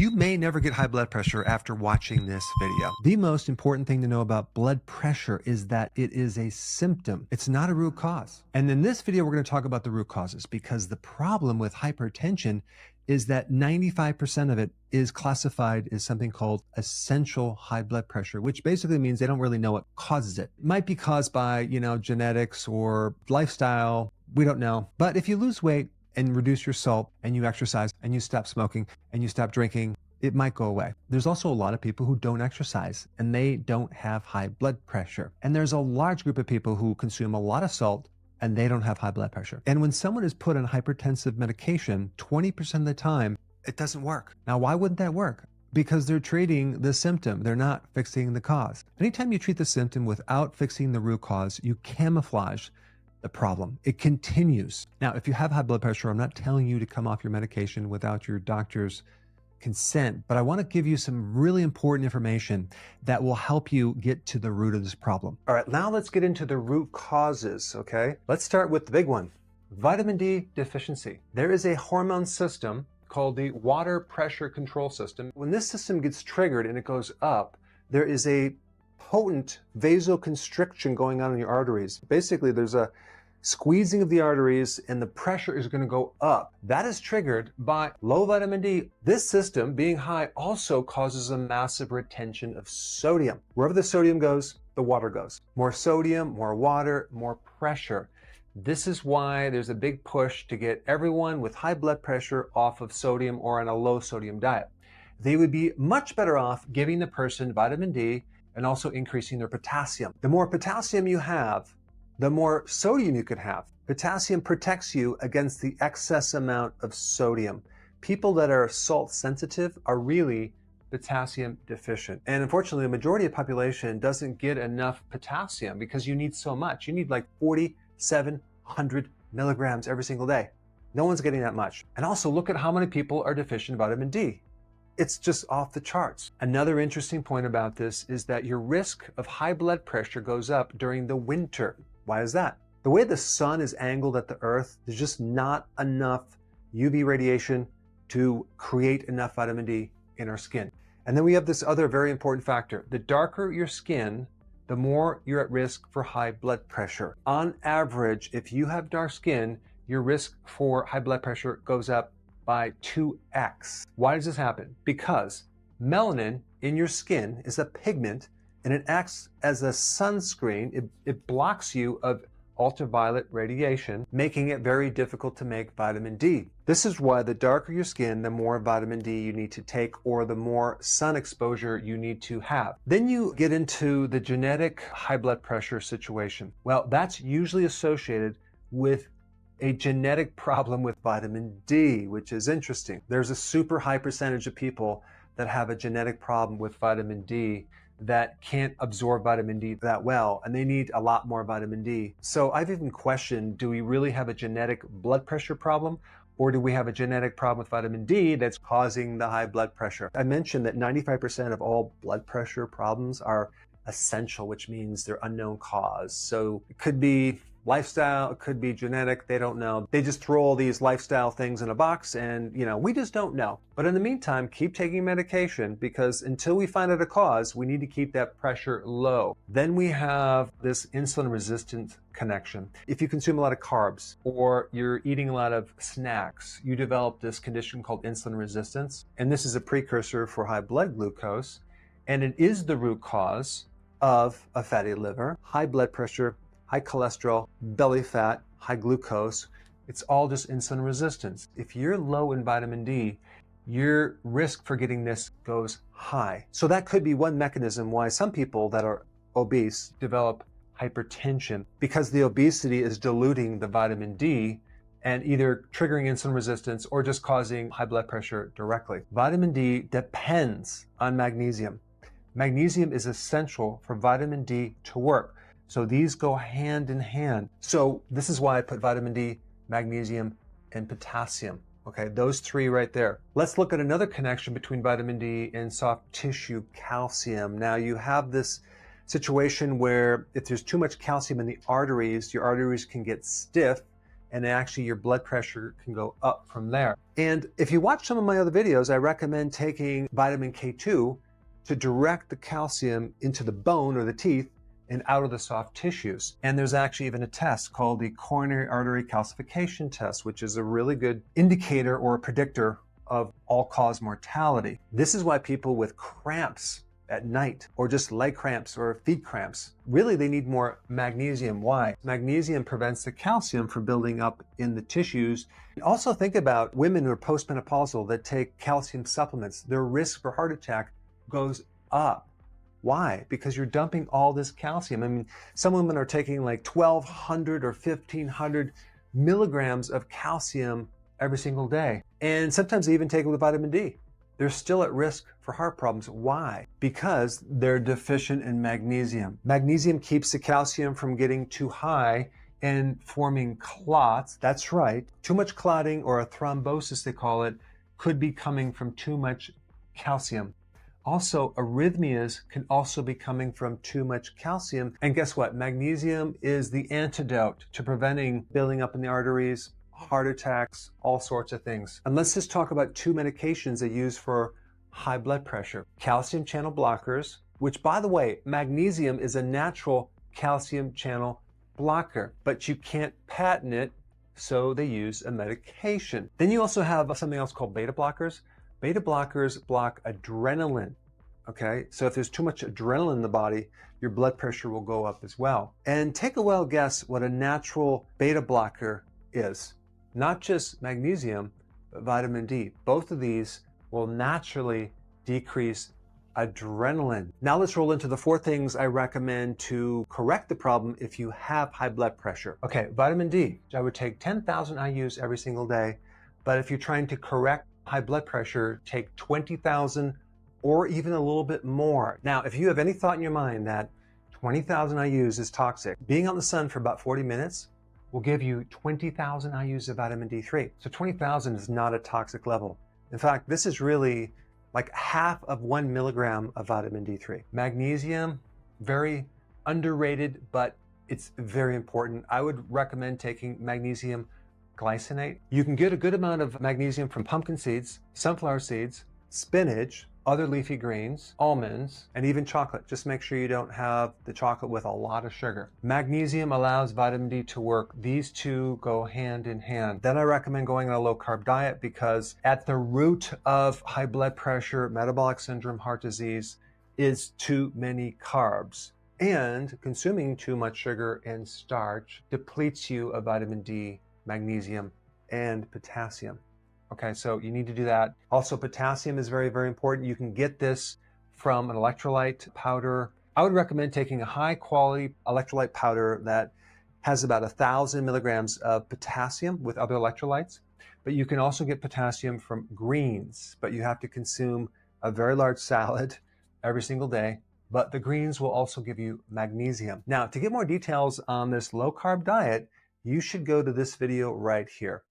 You may never get high blood pressure after watching this video. The most important thing to know about blood pressure is that it is a symptom. It's not a root cause. And in this video, we're going to talk about the root causes, because the problem with hypertension is that 95% of it is classified as something called essential high blood pressure, which basically means they don't really know what causes it. It might be caused by, genetics or lifestyle. We don't know. But if you lose weight and reduce your salt and you exercise and you stop smoking and you stop drinking, it might go away. There's also a lot of people who don't exercise and they don't have high blood pressure. And there's a large group of people who consume a lot of salt and they don't have high blood pressure. And when someone is put on hypertensive medication, 20% of the time, it doesn't work. Now, why wouldn't that work? Because they're treating the symptom. They're not fixing the cause. Anytime you treat the symptom without fixing the root cause, you camouflage the problem. It continues. Now, if you have high blood pressure, I'm not telling you to come off your medication without your doctor's consent, but I want to give you some really important information that will help you get to the root of this problem. All right, now let's get into the root causes, okay? Let's start with the big one, vitamin D deficiency. There is a hormone system called the water pressure control system. When this system gets triggered and it goes up, there is a potent vasoconstriction going on in your arteries. Basically, there's a squeezing of the arteries and the pressure is going to go up. That is triggered by low vitamin D. This system being high also causes a massive retention of sodium. Wherever the sodium goes, the water goes. More sodium, more water, more pressure. This is why there's a big push to get everyone with high blood pressure off of sodium or on a low sodium diet. They would be much better off giving the person vitamin D and also increasing their potassium. The more potassium you have, the more sodium you could have. Potassium protects you against the excess amount of sodium. People that are salt sensitive are really potassium deficient. And unfortunately, the majority of the population doesn't get enough potassium because you need so much. You need like 4,700 milligrams every single day. No one's getting that much. And also look at how many people are deficient in vitamin D. It's just off the charts. Another interesting point about this is that your risk of high blood pressure goes up during the winter. Why is that? The way the sun is angled at the earth, there's just not enough UV radiation to create enough vitamin D in our skin. And then we have this other very important factor. The darker your skin, the more you're at risk for high blood pressure. On average, if you have dark skin, your risk for high blood pressure goes up by 2x. Why does this happen? Because melanin in your skin is a pigment and it acts as a sunscreen. It blocks you of ultraviolet radiation, making it very difficult to make vitamin D. This is why the darker your skin, the more vitamin D you need to take or the more sun exposure you need to have. Then you get into the genetic high blood pressure situation. Well, that's usually associated with a genetic problem with vitamin D, which is interesting. There's a super high percentage of people that have a genetic problem with vitamin D that can't absorb vitamin D that well, and they need a lot more vitamin D. So I've even questioned, do we really have a genetic blood pressure problem, or do we have a genetic problem with vitamin D that's causing the high blood pressure? I mentioned that 95% of all blood pressure problems are essential, which means they're unknown cause. So it could be lifestyle, it could be genetic, they don't know. They just throw all these lifestyle things in a box and, we just don't know. But in the meantime, keep taking medication because until we find out a cause, we need to keep that pressure low. Then we have this insulin resistant connection. If you consume a lot of carbs or you're eating a lot of snacks, you develop this condition called insulin resistance. And this is a precursor for high blood glucose. And it is the root cause of a fatty liver, high blood pressure, high cholesterol, belly fat, high glucose. It's all just insulin resistance. If you're low in vitamin D, your risk for getting this goes high. So that could be one mechanism why some people that are obese develop hypertension, because the obesity is diluting the vitamin D and either triggering insulin resistance or just causing high blood pressure directly. Vitamin D depends on magnesium. Magnesium is essential for vitamin D to work. So these go hand in hand. So this is why I put vitamin D, magnesium, and potassium. Okay, those three right there. Let's look at another connection between vitamin D and soft tissue calcium. Now you have this situation where if there's too much calcium in the arteries, your arteries can get stiff and actually your blood pressure can go up from there. And if you watch some of my other videos, I recommend taking vitamin K2 to direct the calcium into the bone or the teeth and out of the soft tissues. And there's actually even a test called the coronary artery calcification test, which is a really good indicator or a predictor of all-cause mortality. This is why people with cramps at night, or just leg cramps or feet cramps, really they need more magnesium. Why? Magnesium prevents the calcium from building up in the tissues. Also think about women who are postmenopausal that take calcium supplements. Their risk for heart attack goes up. Why? Because you're dumping all this calcium. I mean, some women are taking like 1,200 or 1,500 milligrams of calcium every single day. And sometimes they even take it with vitamin D. They're still at risk for heart problems. Why? Because they're deficient in magnesium. Magnesium keeps the calcium from getting too high and forming clots. That's right. Too much clotting, or a thrombosis they call it, could be coming from too much calcium. Also, arrhythmias can also be coming from too much calcium. And guess what? Magnesium is the antidote to preventing building up in the arteries, heart attacks, all sorts of things. And let's just talk about two medications they use for high blood pressure. Calcium channel blockers, which, by the way, magnesium is a natural calcium channel blocker, but you can't patent it, so they use a medication. Then you also have something else called beta blockers. Beta blockers block adrenaline, okay? So if there's too much adrenaline in the body, your blood pressure will go up as well. And take a wild guess what a natural beta blocker is. Not just magnesium, but vitamin D. Both of these will naturally decrease adrenaline. Now let's roll into the 4 things I recommend to correct the problem if you have high blood pressure. Okay, vitamin D. I would take 10,000 IUs every single day, but if you're trying to correct high blood pressure, take 20,000 or even a little bit more. Now, if you have any thought in your mind that 20,000 IUs is toxic, being out in the sun for about 40 minutes will give you 20,000 IUs of vitamin D3. So 20,000 is not a toxic level. In fact, this is really like half of 1 milligram of vitamin D3. Magnesium, very underrated, but it's very important. I would recommend taking magnesium glycinate. You can get a good amount of magnesium from pumpkin seeds, sunflower seeds, spinach, other leafy greens, almonds, and even chocolate. Just make sure you don't have the chocolate with a lot of sugar. Magnesium allows vitamin D to work. These two go hand in hand. Then I recommend going on a low-carb diet, because at the root of high blood pressure, metabolic syndrome, heart disease is too many carbs. And consuming too much sugar and starch depletes you of vitamin D, magnesium, and potassium. Okay, so you need to do that. Also, potassium is very, very important. You can get this from an electrolyte powder. I would recommend taking a high quality electrolyte powder that has about 1,000 milligrams of potassium with other electrolytes. But you can also get potassium from greens, but you have to consume a very large salad every single day. But the greens will also give you magnesium. Now, to get more details on this low carb diet, you should go to this video right here.